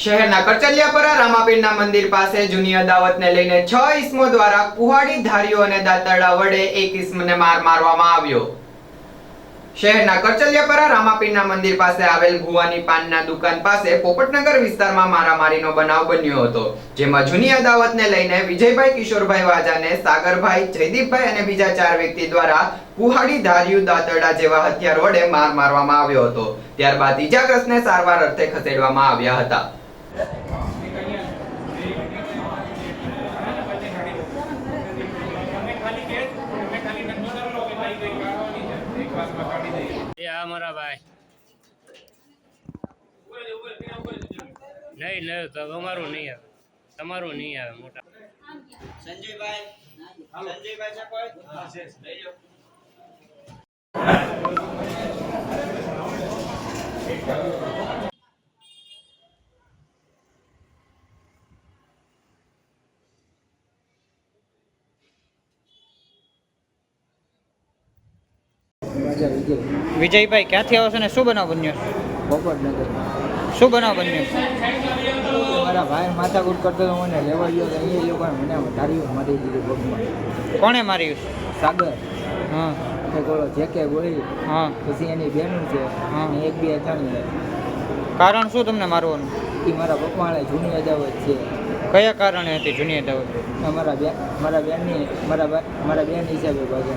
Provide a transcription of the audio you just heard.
શહેરના કરચલિયાપરા રામાપીરના મંદિર પાસે જૂની અદાવતને લઈને 6 ઈસમો દ્વારા કુહાડી ધારીઓ અને દાતરડા વડે એક ઈસમને મારવામાં આવ્યો। શહેરના કરચલિયાપરા રામાપીરના મંદિર પાસે આવેલ ભુવાની પાનના દુકાન પાસે પોપટનગર વિસ્તારમાં મારામારીનો બનાવ બન્યો હતો, જેમાં જૂની અદાવતને લઈને વિજયભાઈ કિશોરભાઈ વાજાને સાગરભાઈ, જયદીપભાઈ અને બીજા 4 વ્યક્તિ દ્વારા કુહાડી ધારીયું, દાતરડા જેવા હથિયાર વડે મારવામાં આવ્યો હતો। ત્યારબાદ ઈજાગ્રસ્તને સારવાર અર્થે ખસેડવામાં આવ્યા હતા। हमारा भाई नहीं नहीं तो हमारो नहीं है, તમારો નહીં આવે મોટા સંજયભાઈ છે કોઈ લઈ લો। વિજયભાઈ ક્યાંથી આવો છો ને શું બનાવ બન્યો? પોપટનગર। શું બનાવ બન્યો? મારા ભાઈ માથાકૂટ કરતો હતો, મને લેવા ગયો તો અહીંયા લોકોને મને ધારીઓ મારી દીધી પગમાં। કોણે માર્યું? સાગર હા એક ઓલો જેકે ગોળી, હા પછી એની બહેનું છે હા। અને એક બે અજાણી। કારણ શું તમને મારવાનું? એ મારા પપ્પાને જૂની અદાવત છે। કયા કારણે હતી જૂની અદાવત? મારા બેન હિસાબે ભાગે।